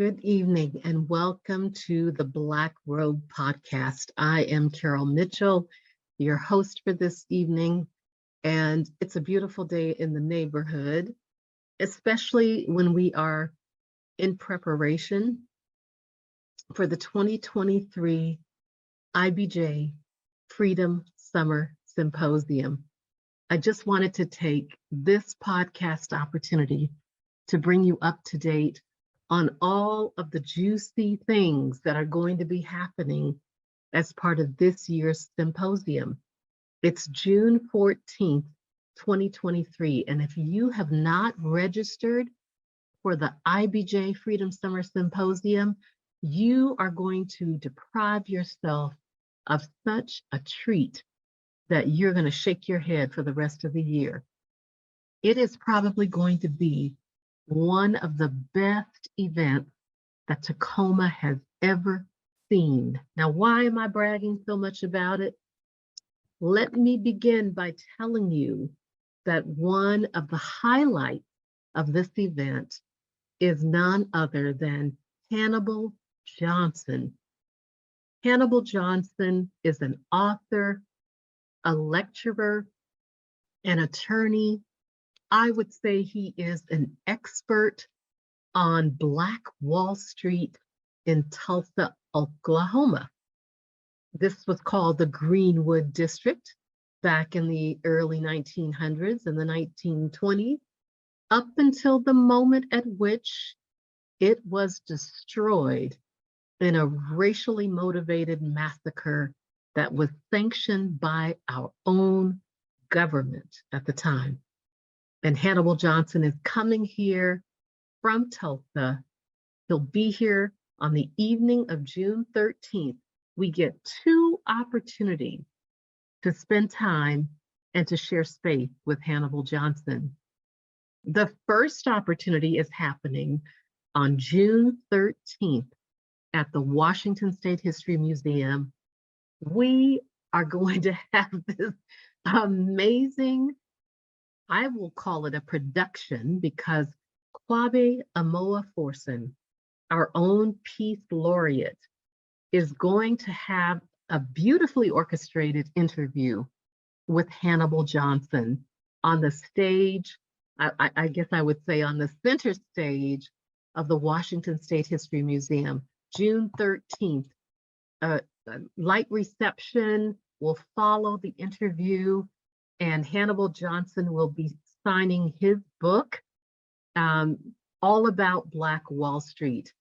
Good evening and welcome to the Black Robe podcast. I am Carol Mitchell, your host for this evening, and it's a beautiful day in the neighborhood, especially when we are in preparation for the 2023 IBJ Freedom Summer Symposium. I just wanted to take this podcast opportunity to bring you up to date on all of the juicy things that are going to be happening as part of this year's symposium. It's June 14th, 2023. And if you have not registered for the IBJ Freedom Summer Symposium, you are going to deprive yourself of such a treat that you're going to shake your head for the rest of the year. It is probably going to be one of the best events that Tacoma has ever seen. Now, why am I bragging so much about it? Let me begin by telling you that one of the highlights of this event is none other than Hannibal Johnson. Hannibal Johnson is an author, a lecturer, an attorney. I would say he is an expert on Black Wall Street in Tulsa, Oklahoma. This was called the Greenwood District back in the early 1900s and the 1920s, up until the moment at which it was destroyed in a racially motivated massacre that was sanctioned by our own government at the time. And Hannibal Johnson is coming here from Tulsa. He'll be here on the evening of June 13th. We get two opportunities to spend time and to share space with Hannibal Johnson. The first opportunity is happening on June 13th at the Washington State History Museum. We are going to have this amazing, I will call it a production, because Kwabe Amoaforson, our own Peace Laureate, is going to have a beautifully orchestrated interview with Hannibal Johnson on the stage, I guess I would say on the center stage of the Washington State History Museum, June 13th. A light reception will follow the interview, and Hannibal Johnson will be signing his book all about Black Wall Street.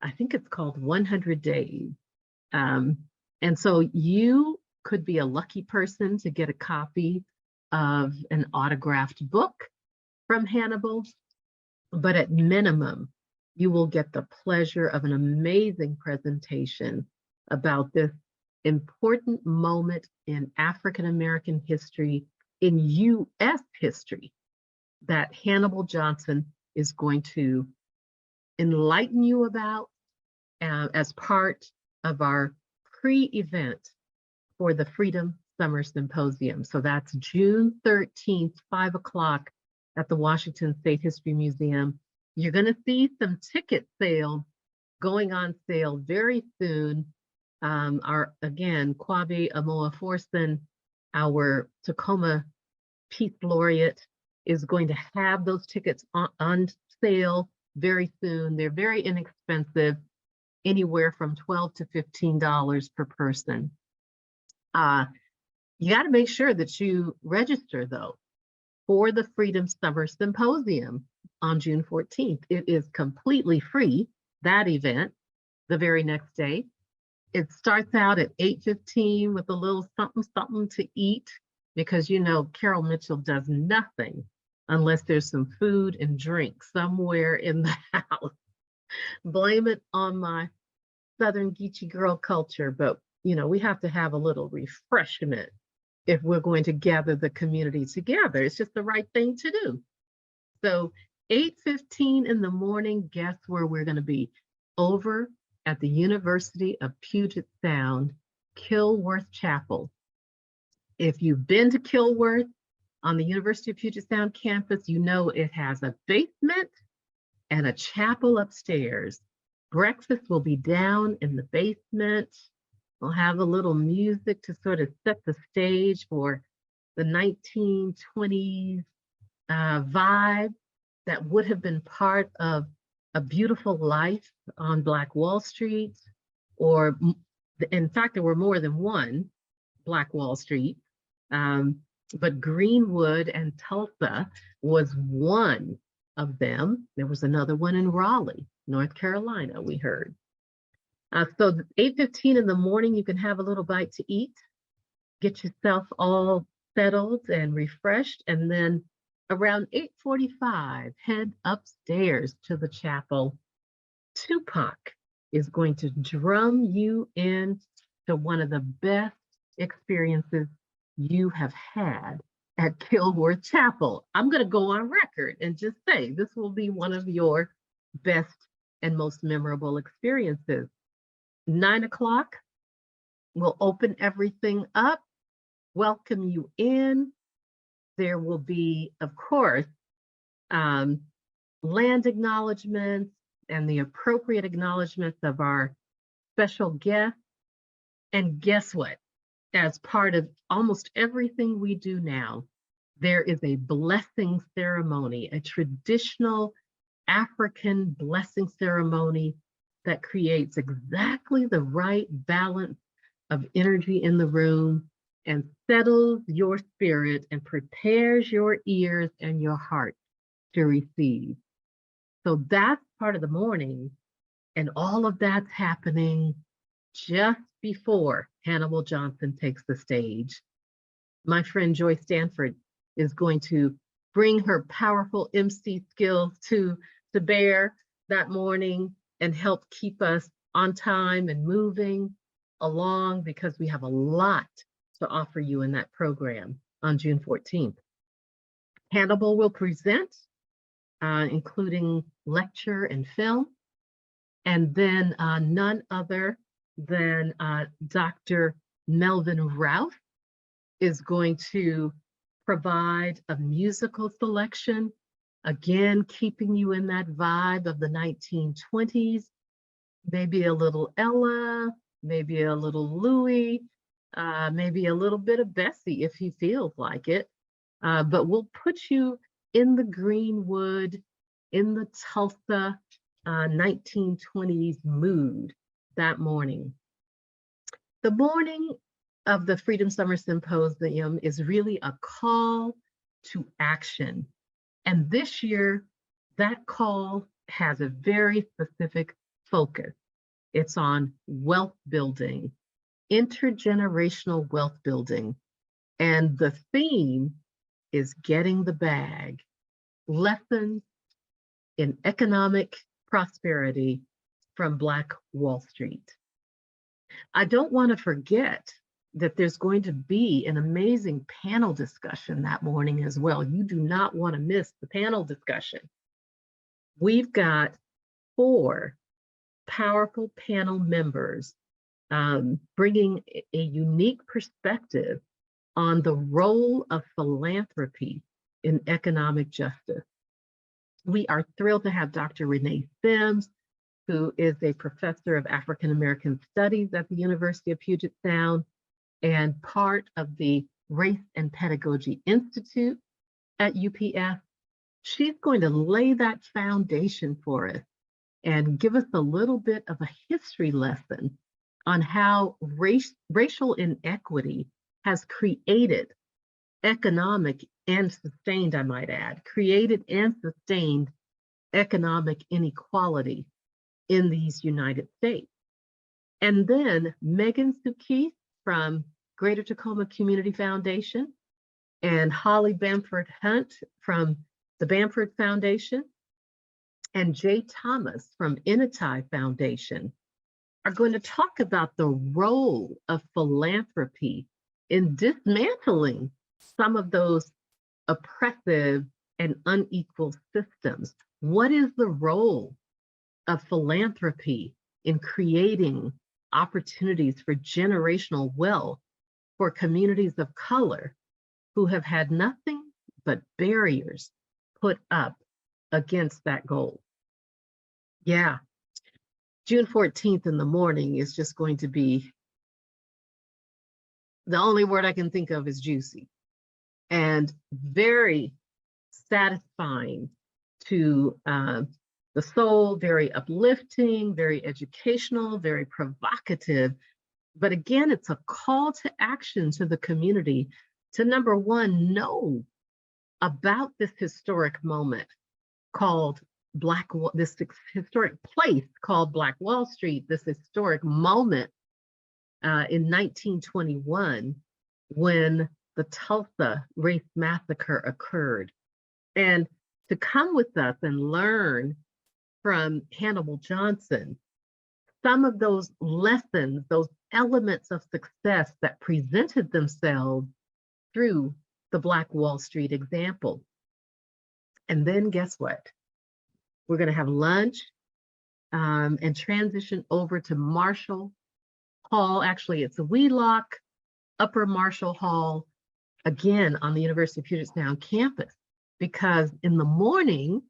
I think it's called 100 Days. And so you could be a lucky person to get a copy of an autographed book from Hannibal, but at minimum, you will get the pleasure of an amazing presentation about this important moment in African American history, in U.S. history, that Hannibal Johnson is going to enlighten you about as part of our pre-event for the Freedom Summer Symposium. So that's June 13th, 5 o'clock at the Washington State History Museum. You're going to see some ticket sales going on sale very soon. Again, Kwabe Amoaforson, our Tacoma Peace Laureate, is going to have those tickets on sale very soon. They're very inexpensive, anywhere from $12 to $15 per person. You got to make sure that you register, though, for the Freedom Summer Symposium on June 14th. It is completely free, that event, the very next day. It starts out at 8:15 with a little something to eat, because you know Carol Mitchell does nothing unless there's some food and drink somewhere in the house. Blame it on my Southern Geechee girl culture, but you know, we have to have a little refreshment if we're going to gather the community together. It's just the right thing to do. So 8:15 in the morning, guess where we're going to be? Over at the University of Puget Sound, Kilworth Chapel. If you've been to Kilworth on the University of Puget Sound campus, you know it has a basement and a chapel upstairs. Breakfast will be down in the basement. We'll have a little music to sort of set the stage for the 1920s vibe that would have been part of A Beautiful Life on Black Wall Street, or in fact, there were more than one Black Wall Street, but Greenwood and Tulsa was one of them. There was another one in Raleigh, North Carolina, we heard. So 8:15 in the morning, you can have a little bite to eat, get yourself all settled and refreshed, and then around 8:45, head upstairs to the chapel. Tupac is going to drum you in to one of the best experiences you have had at Kilworth Chapel. I'm going to go on record and just say this will be one of your best and most memorable experiences. 9 o'clock, we'll open everything up, welcome you in. There will be, of course, land acknowledgements and the appropriate acknowledgements of our special guests. And guess what? As part of almost everything we do now, there is a blessing ceremony, a traditional African blessing ceremony that creates exactly the right balance of energy in the room and settles your spirit and prepares your ears and your heart to receive. So that's part of the morning, and all of that's happening just before Hannibal Johnson takes the stage. My friend Joy Stanford is going to bring her powerful MC skills to bear that morning and help keep us on time and moving along, because we have a lot to offer you in that program on June 14th. Hannibal will present, including lecture and film, and then none other than Dr. Melvin Routh is going to provide a musical selection, again, keeping you in that vibe of the 1920s, maybe a little Ella, maybe a little Louis, maybe a little bit of Bessie if he feels like it. But we'll put you in the Greenwood, in the Tulsa 1920s mood that morning. The morning of the Freedom Summer Symposium is really a call to action. And this year, that call has a very specific focus. It's on wealth building, intergenerational wealth building. And the theme is getting the bag, lessons in economic prosperity from Black Wall Street. I don't want to forget that there's going to be an amazing panel discussion that morning as well. You do not want to miss the panel discussion. We've got 4 powerful panel members bringing a unique perspective on the role of philanthropy in economic justice. We are thrilled to have Dr. Renee Sims, who is a professor of African American Studies at the University of Puget Sound and part of the Race and Pedagogy Institute at UPS. She's going to lay that foundation for us and give us a little bit of a history lesson on how racial inequity has created economic and sustained, I might add, created and sustained economic inequality in these United States. And then Megan Sukeith from Greater Tacoma Community Foundation and Holly Bamford Hunt from the Bamford Foundation and Jay Thomas from Initai Foundation are going to talk about the role of philanthropy in dismantling some of those oppressive and unequal systems. What is the role of philanthropy in creating opportunities for generational wealth for communities of color who have had nothing but barriers put up against that goal? Yeah. June 14th in the morning is just going to be, the only word I can think of is juicy and very satisfying to the soul, very uplifting, very educational, very provocative. But again, it's a call to action to the community to, number one, know about this historic moment called this historic place called Black Wall Street, this historic moment in 1921 when the Tulsa race massacre occurred. And to come with us and learn from Hannibal Johnson some of those lessons, those elements of success that presented themselves through the Black Wall Street example. And then guess what? We're going to have lunch and transition over to Marshall Hall. Actually, it's a Wheelock Upper Marshall Hall, again on the University of Puget Sound campus, because in the morning,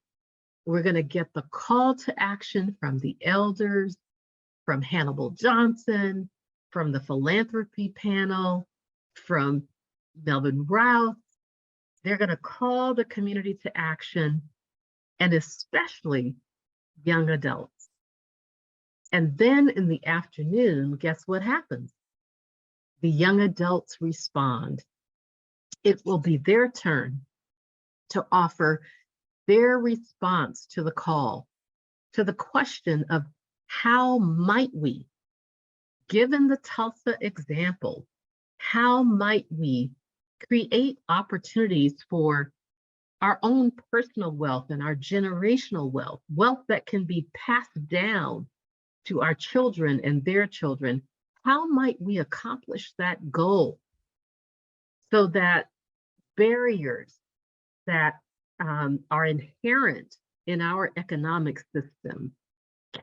we're going to get the call to action from the elders, from Hannibal Johnson, from the philanthropy panel, from Melvin Rouse. They're going to call the community to action, and especially young adults. And then in the afternoon, guess what happens? The young adults respond. It will be their turn to offer their response to the call, to the question of how might we, given the Tulsa example, how might we create opportunities for our own personal wealth and our generational wealth, wealth that can be passed down to our children and their children? How might we accomplish that goal so that barriers that are inherent in our economic system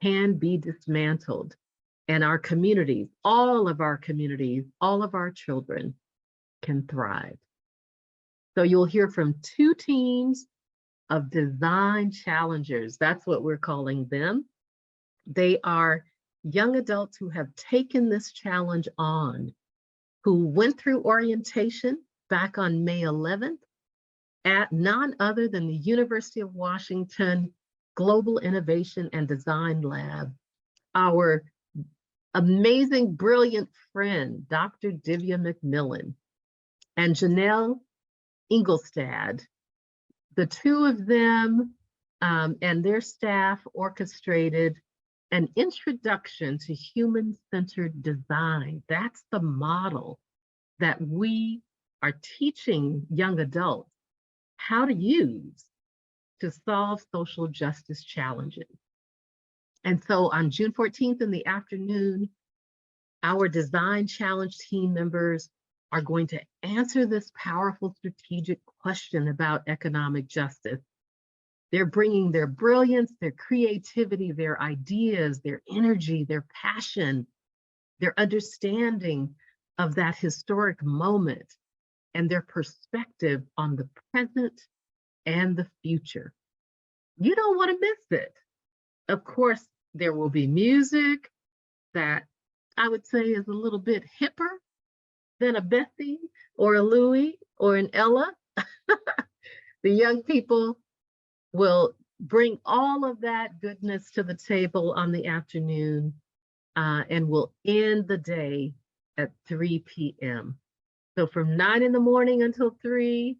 can be dismantled, and our communities, all of our communities, all of our children can thrive? So you'll hear from two teams of design challengers. That's what we're calling them. They are young adults who have taken this challenge on, who went through orientation back on May 11th at none other than the University of Washington Global Innovation and Design Lab. Our amazing, brilliant friend, Dr. Divya McMillan and Janelle Ingolstad, the two of them and their staff orchestrated an introduction to human-centered design. That's the model that we are teaching young adults how to use to solve social justice challenges. And so on June 14th in the afternoon, our design challenge team members are going to answer this powerful strategic question about economic justice. They're bringing their brilliance, their creativity, their ideas, their energy, their passion, their understanding of that historic moment, and their perspective on the present and the future. You don't want to miss it. Of course, there will be music that I would say is a little bit hipper than a Bessie or a Louie or an Ella. The young people will bring all of that goodness to the table on the afternoon and will end the day at 3 p.m. So from 9 in the morning until 3,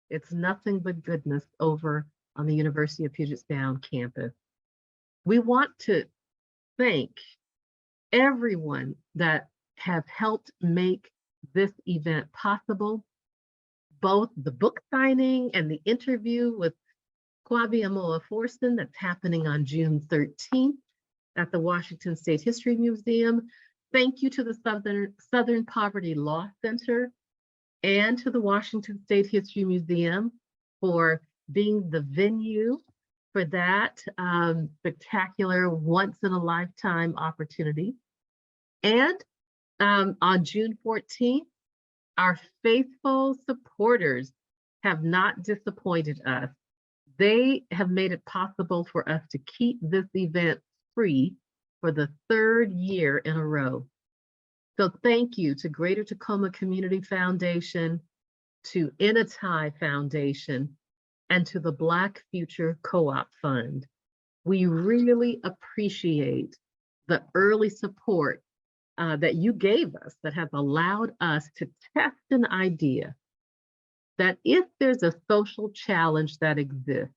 it's nothing but goodness over on the University of Puget Sound campus. We want to thank everyone that have helped make this event possible, both the book signing and the interview with Kwabi Amoa-Forson that's happening on June 13th at the Washington State History Museum. Thank you to the Southern Poverty Law Center and to the Washington State History Museum for being the venue for that spectacular once-in-a-lifetime opportunity. And on June 14th, our faithful supporters have not disappointed us. They have made it possible for us to keep this event free for the third year in a row. So thank you to Greater Tacoma Community Foundation, to Inatai Foundation, and to the Black Future Co-op Fund. We really appreciate the early support that you gave us that has allowed us to test an idea that if there's a social challenge that exists,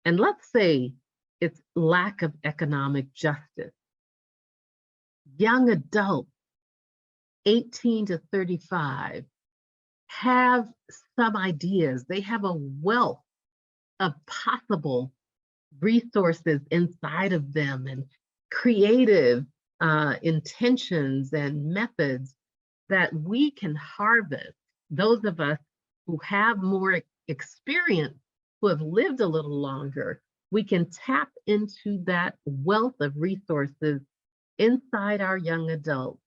and let's say it's lack of economic justice, young adults 18 to 35 have some ideas. They have a wealth of possible resources inside of them and creative intentions and methods that we can harvest. Those of us who have more experience, who have lived a little longer, we can tap into that wealth of resources inside our young adults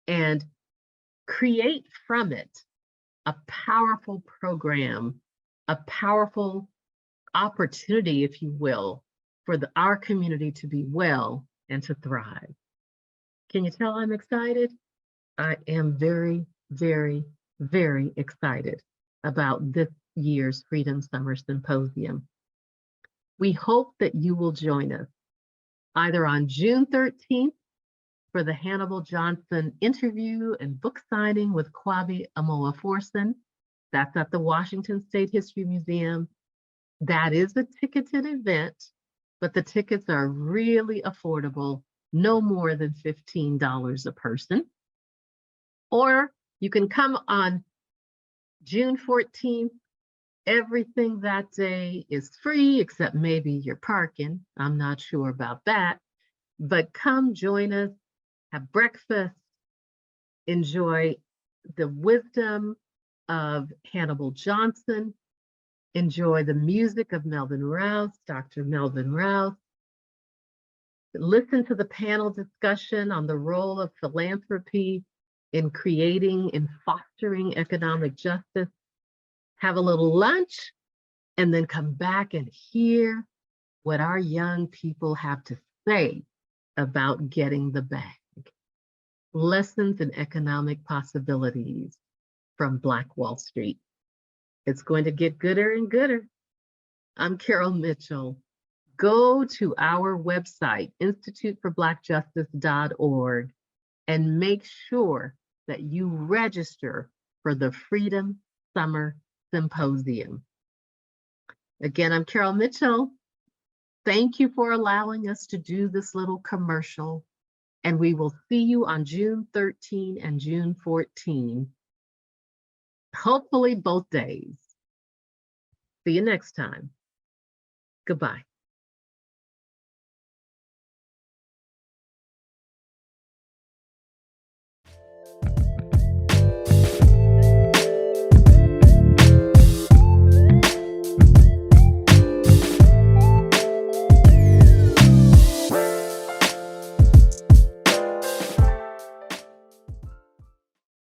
and create from it a powerful program, a powerful opportunity, if you will, for our community to be well and to thrive. Can you tell I'm excited? I am very, very, very excited about this year's Freedom Summer Symposium. We hope that you will join us either on June 13th for the Hannibal Johnson interview and book signing with Kwabi Amoaforson. That's at the Washington State History Museum. That is a ticketed event, but the tickets are really affordable, no more than $15 a person. Or you can come on June 14th. Everything that day is free, except maybe your parking. I'm not sure about that. But come join us, have breakfast, enjoy the wisdom of Hannibal Johnson, enjoy the music of Melvin Rouse, Dr. Melvin Rouse. Listen to the panel discussion on the role of philanthropy in creating and fostering economic justice. Have a little lunch, and then come back and hear what our young people have to say about getting the bag. Lessons in economic possibilities from Black Wall Street. It's going to get gooder and gooder. I'm Carol Mitchell. Go to our website, instituteforblackjustice.org, and make sure that you register for the Freedom Summer Symposium. Again, I'm Carol Mitchell. Thank you for allowing us to do this little commercial, and we will see you on June 13 and June 14, hopefully both days. See you next time. Goodbye.